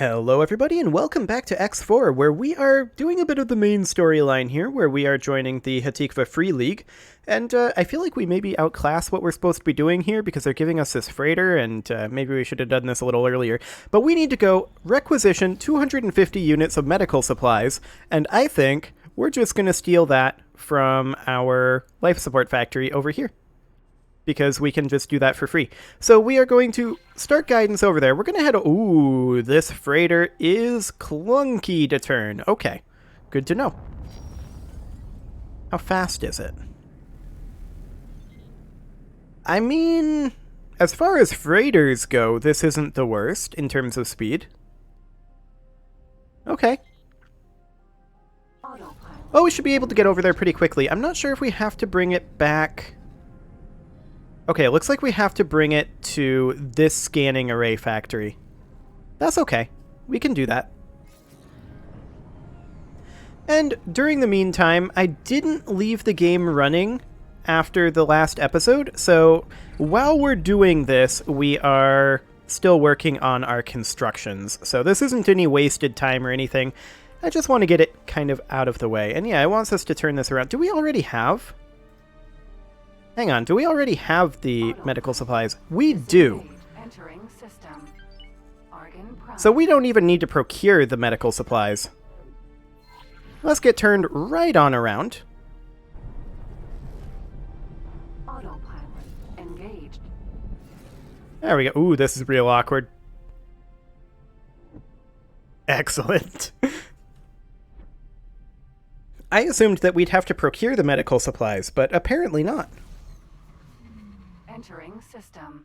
Hello everybody and welcome back to X4, where we are doing a bit of the main storyline here, where we are joining the Hatikva Free League, and I feel like we maybe outclass what we're supposed to be doing here because they're giving us this freighter, and maybe we should have done this a little earlier, but we need to go requisition 250 units of medical supplies, and I think we're just going to steal that from our life support factory over here, because we can just do that for free. So we are going to start guidance over there. We're going to head... Ooh, this freighter is clunky to turn. Okay, good to know. How fast is it? I mean, as far as freighters go, this isn't the worst in terms of speed. Okay. Oh, we should be able to get over there pretty quickly. I'm not sure if we have to bring it back... Okay, it looks like we have to bring it to this scanning array factory. That's okay. We can do that. And during the meantime, I didn't leave the game running after the last episode, so while we're doing this, we are still working on our constructions. So this isn't any wasted time or anything. I just want to get it kind of out of the way. And yeah, it wants us to turn this around. Do we already have... Hang on, do we already have the medical supplies? We do. So we don't even need to procure the medical supplies. Let's get turned right on around. Autopilot engaged. There we go. Ooh, this is real awkward. Excellent. I assumed that we'd have to procure the medical supplies, but apparently not. Entering system.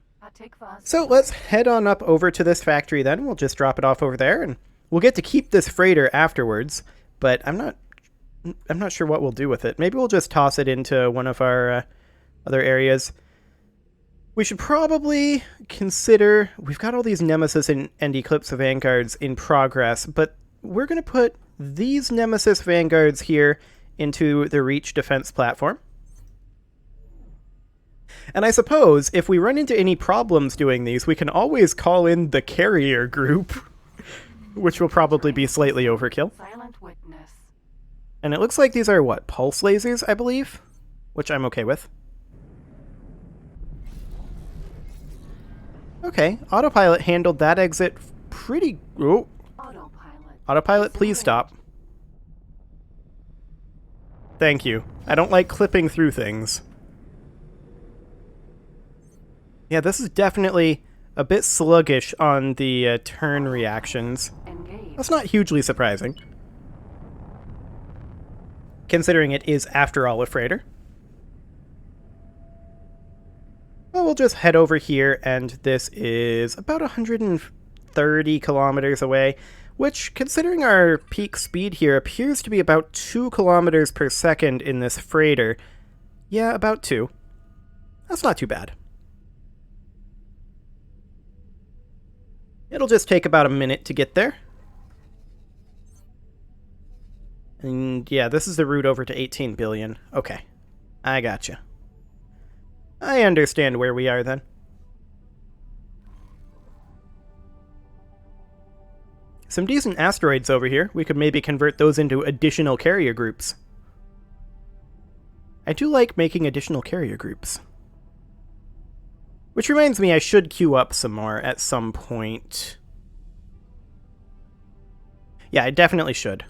So let's head on up over to this factory then. We'll just drop it off over there, and we'll get to keep this freighter afterwards, but I'm not sure what we'll do with it. Maybe we'll just toss it into one of our other areas. We should probably consider... We've got all these Nemesis and Eclipse Vanguards in progress, but we're going to put these Nemesis Vanguards here into the Reach defense platform. And I suppose if we run into any problems doing these, we can always call in the carrier group, which will probably be slightly overkill. Silent witness. And it looks like these are, what, pulse lasers, I believe? Which I'm okay with. Okay, Autopilot handled that exit pretty... Oh. Autopilot, please stop. Thank you. I don't like clipping through things. Yeah, this is definitely a bit sluggish on the turn reactions. That's not hugely surprising, considering it is, after all, a freighter. Well, we'll just head over here, and this is about 130 kilometers away, which, considering our peak speed here, appears to be about 2 kilometers per second in this freighter. Yeah, about 2. That's not too bad. It'll just take about a minute to get there. And yeah, this is the route over to 18 billion. Okay, I gotcha. I understand where we are then. Some decent asteroids over here. We could maybe convert those into additional carrier groups. I do like making additional carrier groups. Which reminds me, I should queue up some more at some point. Yeah, I definitely should.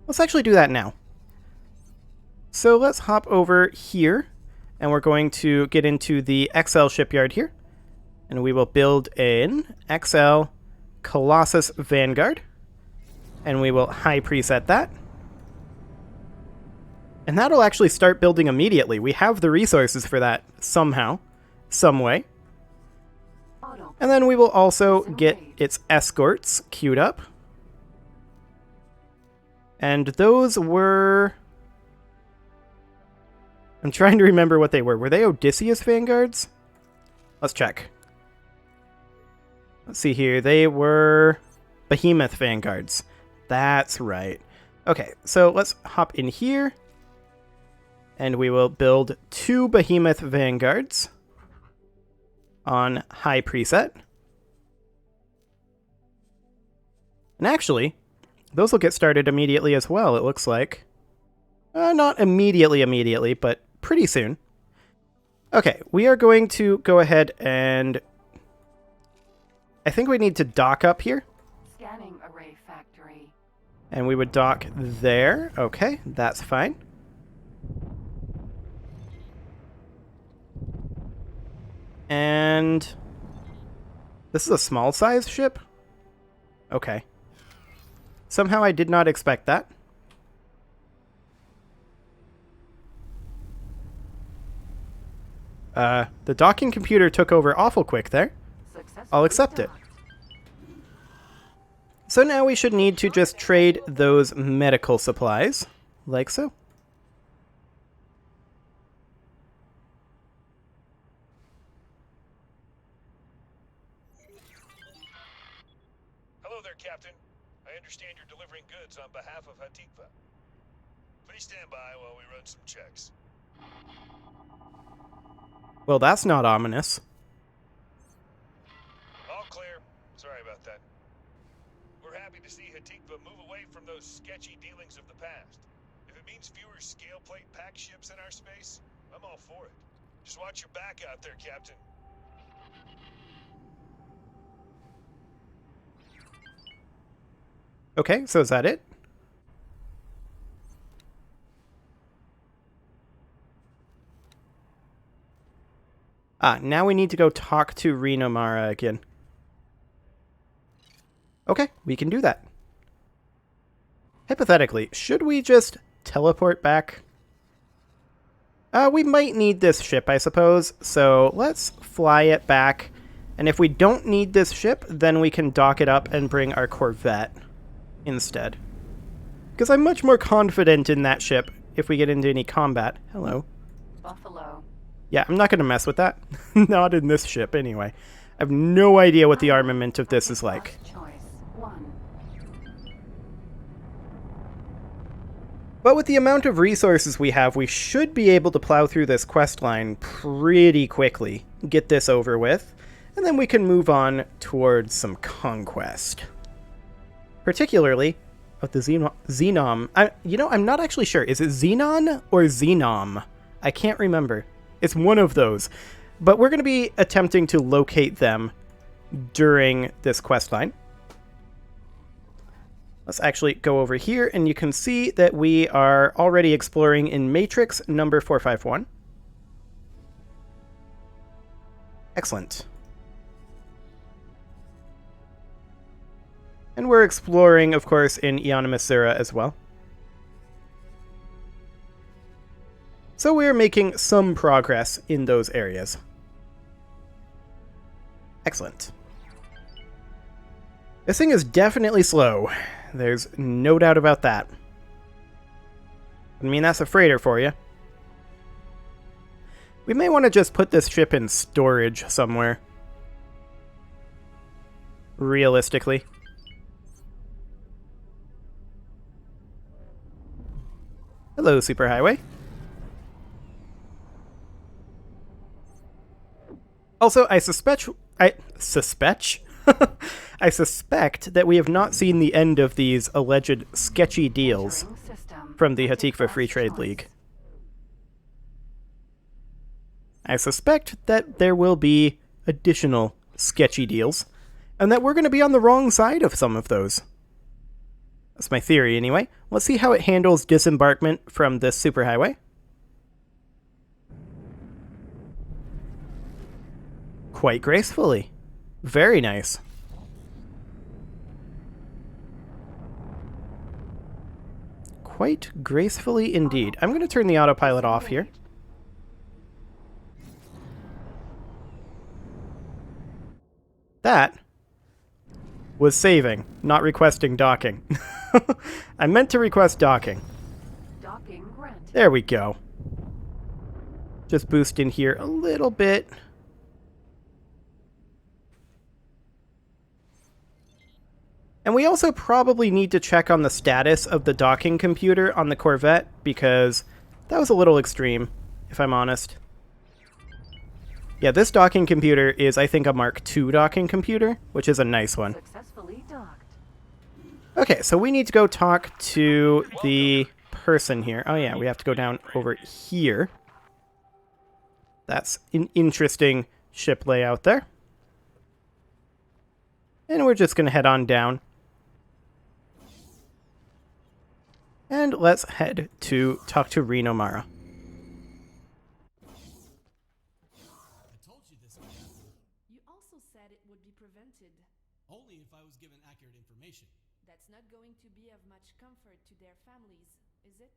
Let's actually do that now. So let's hop over here, and we're going to get into the XL shipyard here. And we will build an XL Colossus Vanguard. And we will high preset that. And that'll actually start building immediately. We have the resources for that somehow. Some way. And then we will also get its escorts queued up. And those were... I'm trying to remember what they were. Were they Odysseus Vanguards? Let's check. Let's see here. They were Behemoth Vanguards. That's right. Okay, so let's hop in here. And we will build 2 Behemoth Vanguards on high preset. And actually, those will get started immediately as well, it looks like. Not immediately, but pretty soon. Okay, we are going to go ahead and... I think we need to dock up here. Scanning array factory. And we would dock there. Okay, that's fine. And... this is a small size ship? Okay. Somehow I did not expect that. The docking computer took over awful quick there. I'll accept it. So now we should need to just trade those medical supplies, like so. Hello there, Captain. I understand you're delivering goods on behalf of Hatikva. Please stand by while we run some checks. Well, that's not ominous. All clear. Sorry about that. We're happy to see Hatikva move away from those sketchy dealings of the past. If it means fewer scale plate pack ships in our space, I'm all for it. Just watch your back out there, Captain. Okay, so is that it? Now we need to go talk to Rinomara again. Okay, we can do that. Hypothetically, should we just teleport back? We might need this ship, I suppose, so let's fly it back. And if we don't need this ship, then we can dock it up and bring our Corvette instead. Because I'm much more confident in that ship if we get into any combat. Hello. Buffalo. Yeah, I'm not going to mess with that. Not in this ship, anyway. I have no idea what the armament of this is like. Choice 1. But with the amount of resources we have, we should be able to plow through this quest line pretty quickly. Get this over with. And then we can move on towards some conquest. Particularly of the Xenom. I'm not actually sure. Is it Xenon or Xenom? I can't remember. It's one of those. But we're going to be attempting to locate them during this quest line. Let's actually go over here, and you can see that we are already exploring in Matrix number 451. Excellent. And we're exploring, of course, in Iana Masura as well. So we're making some progress in those areas. Excellent. This thing is definitely slow. There's no doubt about that. I mean, that's a freighter for you. We may want to just put this ship in storage somewhere. Realistically. Hello, Superhighway. Also, I suspect I suspect that we have not seen the end of these alleged sketchy deals from the Hatikva Free Trade League. I suspect that there will be additional sketchy deals, and that we're going to be on the wrong side of some of those. That's my theory, anyway. Let's see how it handles disembarkment from this superhighway. Quite gracefully. Very nice. Quite gracefully indeed. I'm going to turn the autopilot off here. That was saving, not requesting docking. I meant to request docking. Docking granted. There we go. Just boost in here a little bit. And we also probably need to check on the status of the docking computer on the Corvette, because that was a little extreme, if I'm honest. Yeah, this docking computer is, I think, a Mark II docking computer, which is a nice one. Successfully docked. Okay, so we need to go talk to the person here. Oh yeah, we have to go down over here. That's an interesting ship layout there. And we're just going to head on down. And let's head to talk to Reno Mara. I told you this would happen. You also said it would be prevented. Only if I was given accurate information. That's not going to be of much comfort to their families, is it?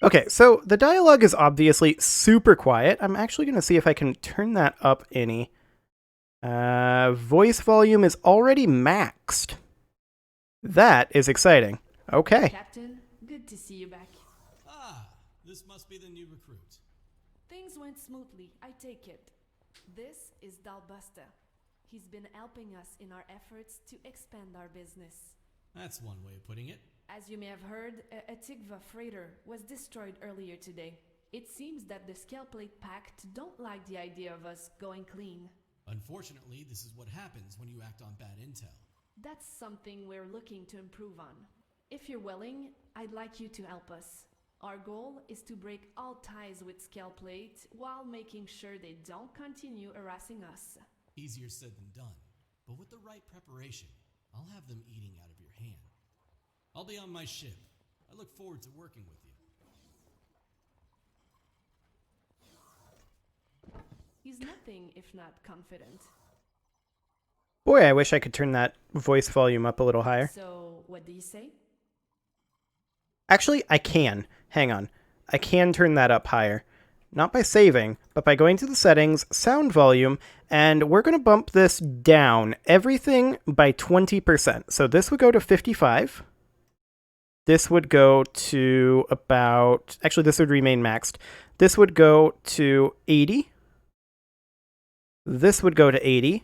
Okay, so the dialogue is obviously super quiet. I'm actually going to see if I can turn that up any. Voice volume is already maxed. That is exciting. Okay. Captain, good to see you back. Ah, this must be the new recruit. Things went smoothly, I take it. This is Dalbusta. He's been helping us in our efforts to expand our business. That's one way of putting it. As you may have heard, a Tigva freighter was destroyed earlier today. It seems that the Scaleplate Pact don't like the idea of us going clean. Unfortunately, this is what happens when you act on bad intel. That's something we're looking to improve on. If you're willing, I'd like you to help us. Our goal is to break all ties with Scaleplate while making sure they don't continue harassing us. Easier said than done. But with the right preparation, I'll have them eating out of your hand. I'll be on my ship. I look forward to working with you. He's nothing if not confident. Boy, I wish I could turn that voice volume up a little higher. So, what do you say? Actually, I can. Hang on. I can turn that up higher. Not by saving, but by going to the settings, sound volume, and we're going to bump this down. Everything by 20%. So this would go to 55. This would go to about... Actually, this would remain maxed. This would go to 80. This would go to 80.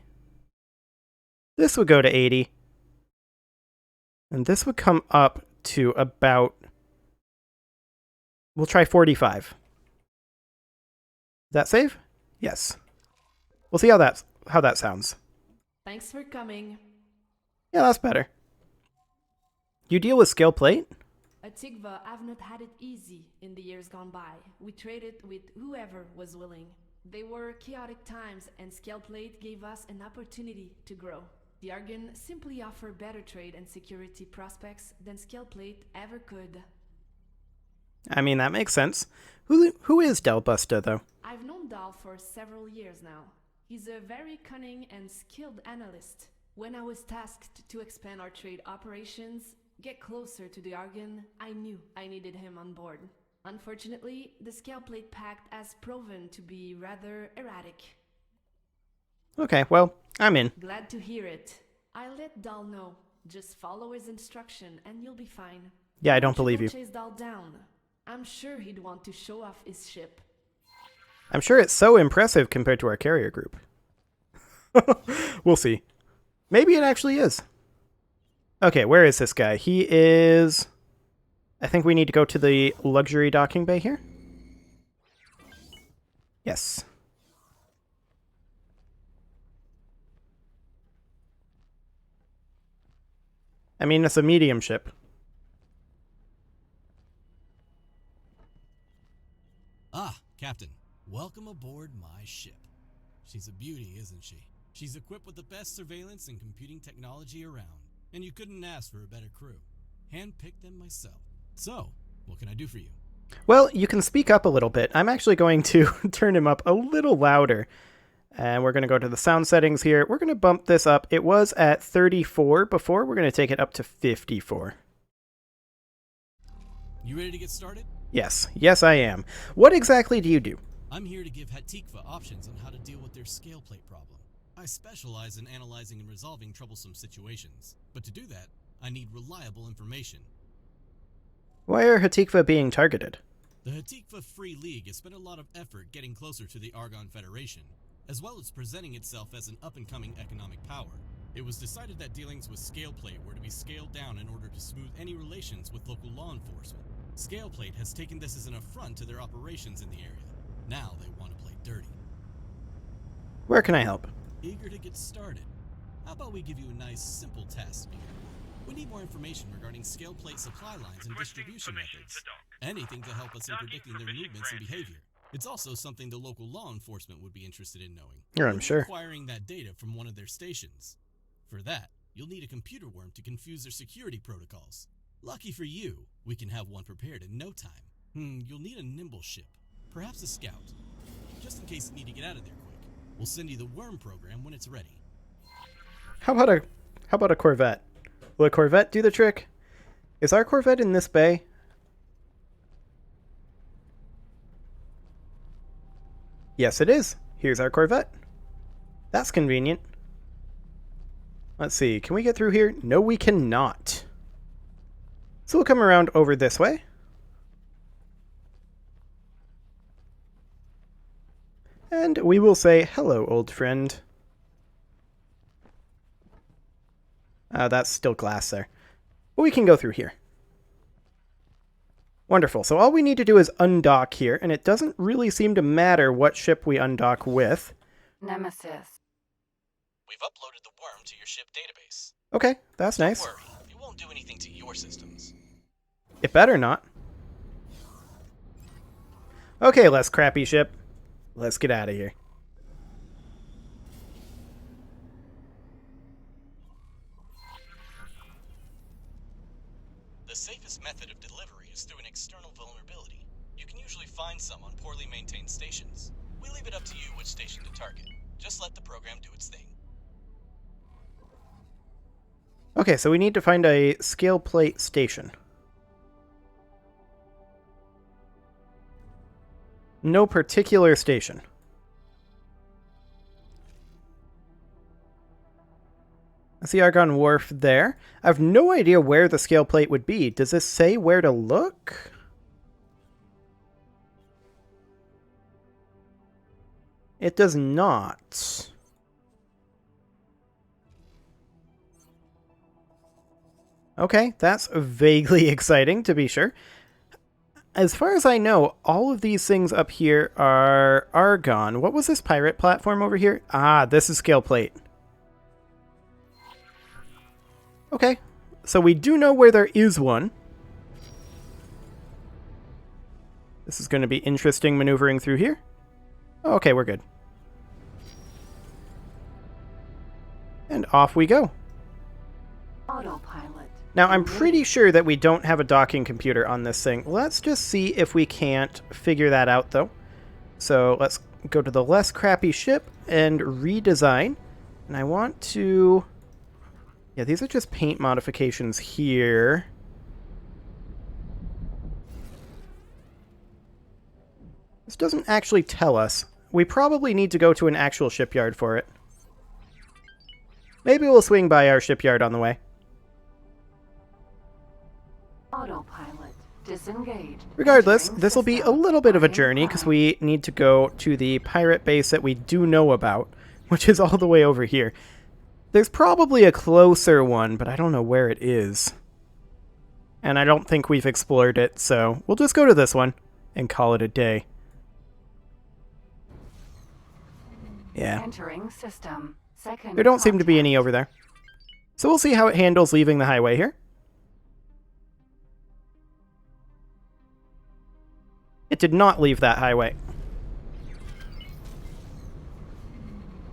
This would go to 80. And this would come up to about... We'll try 45. That save? Yes. We'll see how that sounds. Thanks for coming. Yeah, that's better. You deal with Scaleplate? At Tigva, I've not had it easy in the years gone by. We traded with whoever was willing. They were chaotic times, and Scaleplate gave us an opportunity to grow. The Argon simply offer better trade and security prospects than Scaleplate ever could. I mean, that makes sense. Who is Dalbusta, though? I've known Dal for several years now. He's a very cunning and skilled analyst. When I was tasked to expand our trade operations, get closer to the Argon, I knew I needed him on board. Unfortunately, the Scaleplate Pact has proven to be rather erratic. Okay, well, I'm in. Glad to hear it. I'll let Dal know. Just follow his instruction and you'll be fine. Yeah, I don't believe you. Chase Dal down. I'm sure he'd want to show off his ship. I'm sure it's so impressive compared to our carrier group. We'll see. Maybe it actually is. Okay, where is this guy? He is... I think we need to go to the luxury docking bay here. Yes. I mean, it's a medium ship. Ah, Captain. Welcome aboard my ship. She's a beauty, isn't she? She's equipped with the best surveillance and computing technology around. And you couldn't ask for a better crew. Handpicked them myself. So, what can I do for you? Well, you can speak up a little bit. I'm actually going to turn him up a little louder. And we're going to go to the sound settings here. We're going to bump this up. It was at 34 before. We're going to take it up to 54. You ready to get started? Yes. Yes, I am. What exactly do you do? I'm here to give Hatikva options on how to deal with their scale plate problem. I specialize in analyzing and resolving troublesome situations. But to do that, I need reliable information. Why are Hatikva being targeted? The Hatikva Free League has spent a lot of effort getting closer to the Argon Federation, as well as presenting itself as an up-and-coming economic power. It was decided that dealings with Scaleplate were to be scaled down in order to smooth any relations with local law enforcement. Scaleplate has taken this as an affront to their operations in the area. Now they want to play dirty. Where can I help? Eager to get started? How about we give you a nice, simple task here? need more information regarding scale plate supply lines and distribution methods. Anything to help us in predicting their movements and behavior. It's also something the local law enforcement would be interested in knowing. Yeah, I'm We'll be sure. acquiring that data from one of their stations. For that, you'll need a computer worm to confuse their security protocols. Lucky for you, we can have one prepared in no time. You'll need a nimble ship, perhaps a scout. Just in case you need to get out of there quick. We'll send you the worm program when it's ready. How about a Corvette? Will a Corvette do the trick? Is our Corvette in this bay? Yes, it is. Here's our Corvette. That's convenient. Let's see, can we get through here? No, we cannot. So we'll come around over this way. And we will say, hello, old friend. That's still glass there. But we can go through here. Wonderful. So all we need to do is undock here, and it doesn't really seem to matter what ship we undock with. Nemesis. We've uploaded the worm to your ship database. Okay, that's nice. Don't worry, it won't do anything to your systems. It better not. Okay, less crappy ship. Let's get out of here. The safest method of delivery is through an external vulnerability. You can usually find some on poorly maintained stations. We leave it up to you which station to target. Just let the program do its thing. Okay, so we need to find a scale plate station. No particular station. I see Argon Wharf there. I have no idea where the scale plate would be. Does this say where to look? It does not. Okay, that's vaguely exciting, to be sure. As far as I know, all of these things up here are Argon. What was this pirate platform over here? Ah, this is scale plate. Okay, so we do know where there is one. This is going to be interesting maneuvering through here. Okay, we're good. And off we go. Autopilot. Now, I'm pretty sure that we don't have a docking computer on this thing. Let's just see if we can't figure that out, though. So let's go to the less crappy ship and redesign. And I want to... Yeah, these are just paint modifications here. This doesn't actually tell us. We probably need to go to an actual shipyard for it. Maybe we'll swing by our shipyard on the way. Autopilot. Disengaged. Regardless, Entering this will be a system. little bit of a Argon journey because Prime. we need to go to the pirate base that we do know about, which is all the way over here. There's probably a closer one, but I don't know where it is. And I don't think we've explored it, so we'll just go to this one and call it a day. Yeah, Entering system. Second there don't seem to be contact. any over there. So we'll see how it handles leaving the highway here. It did not leave that highway,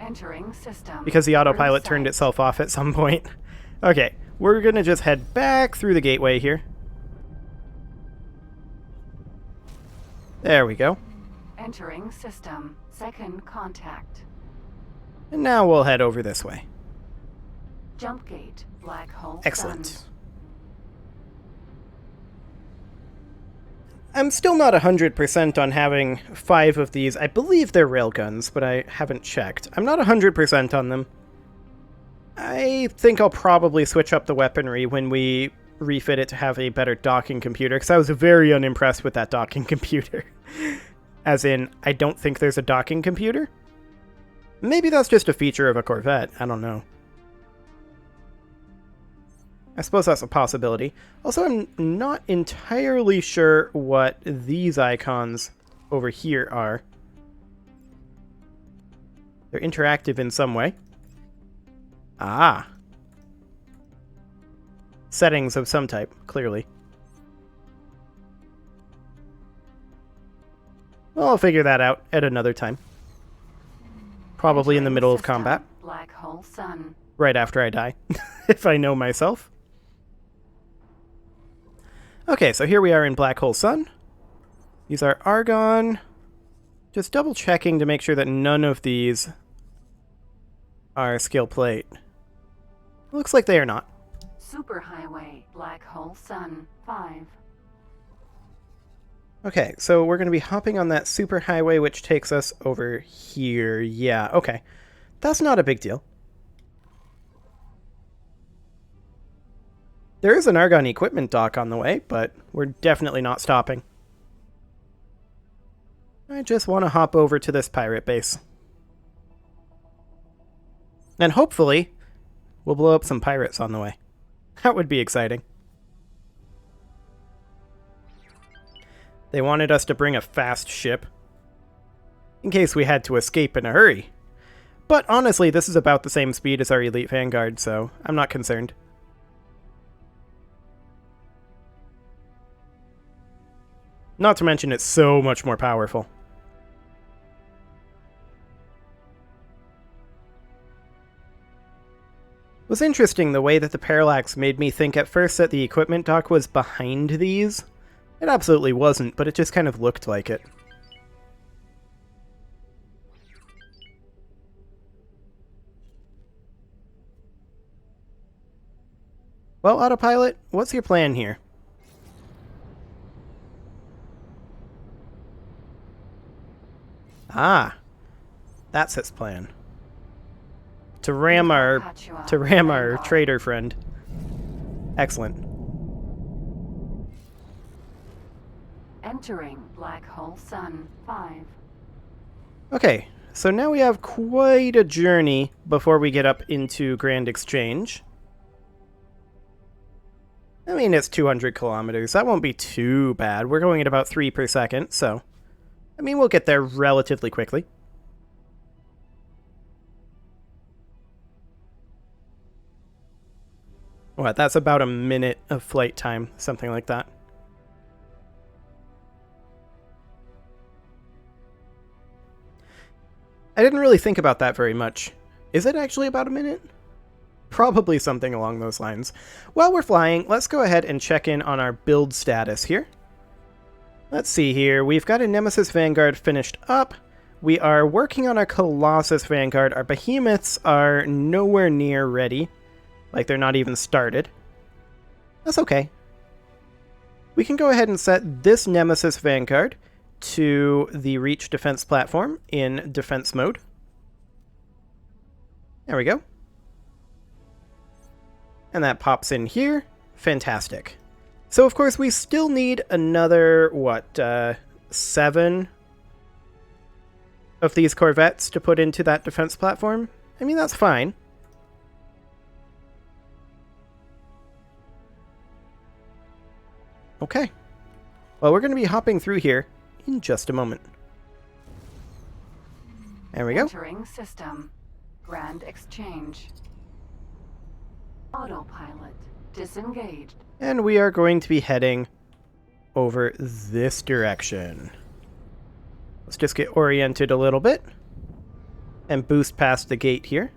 Entering system. because the autopilot Through turned site. itself off at some point. Okay, we're gonna just head back through the gateway here. There we go. Entering system. Second contact. And now we'll head over this way. Jump gate. Black hole. Excellent. Sun. I'm still not 100% on having 5 of these. I believe they're railguns, but I haven't checked. I'm not 100% on them. I think I'll probably switch up the weaponry when we refit it to have a better docking computer, because I was very unimpressed with that docking computer. As in, I don't think there's a docking computer? Maybe that's just a feature of a Corvette. I don't know. I suppose that's a possibility. Also, I'm not entirely sure what these icons over here are. They're interactive in some way. Ah. settings of some type, clearly. Well, I'll figure that out at another time. Probably in the middle of System, combat, Black hole sun. right after I die, if I know myself. Okay, so here we are in Black Hole Sun. These are Argon. Just double checking to make sure that none of these are skill plate. Looks like they are not. Superhighway, Black hole sun, 5. Okay, so we're going to be hopping on that superhighway, which takes us over here. Yeah, okay. That's not a big deal. There is an Argon equipment dock on the way, but we're definitely not stopping. I just want to hop over to this pirate base. And hopefully, we'll blow up some pirates on the way. That would be exciting. They wanted us to bring a fast ship, in case we had to escape in a hurry. But honestly, this is about the same speed as our Elite Vanguard, so I'm not concerned. Not to mention it's so much more powerful. It was interesting the way that the parallax made me think at first that the equipment dock was behind these. It absolutely wasn't, but it just kind of looked like it. Well, Autopilot, what's your plan here? Ah, that's his plan. To ram our trader friend. Excellent. Entering Black hole sun, 5. Okay, so now we have quite a journey before we get up into Grand Exchange. I mean, it's 200 kilometers. That won't be too bad. We're going at about 3 per second, so... I mean, we'll get there relatively quickly. What, that's about a minute of flight time, something like that. I didn't really think about that very much. Is it actually about a minute? Probably something along those lines. While we're flying, let's go ahead and check in on our build status here. Let's see here. We've got a Nemesis Vanguard finished up. We are working on our Colossus Vanguard. Our Behemoths are nowhere near ready. Like, they're not even started. That's okay. We can go ahead and set this Nemesis Vanguard to the Reach defense platform in defense mode. There we go. And that pops in here. Fantastic. So, of course, we still need another, 7 of these Corvettes to put into that defense platform? I mean, that's fine. Okay. Well, we're going to be hopping through here in just a moment. There we go. Entering system. Grand exchange. Autopilot disengaged. And we are going to be heading over this direction. Let's just get oriented a little bit and boost past the gate here.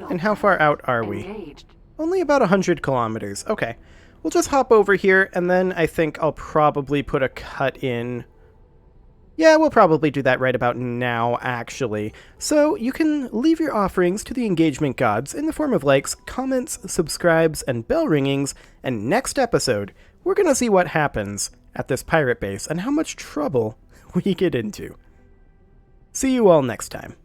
And how far out are we? Engaged. Only about 100 kilometers. Okay. We'll just hop over here, and then I think I'll probably put a cut in. Yeah, we'll probably do that right about now, actually. So you can leave your offerings to the engagement gods in the form of likes, comments, subscribes, and bell ringings, and next episode, we're gonna see what happens at this pirate base and how much trouble we get into. See you all next time.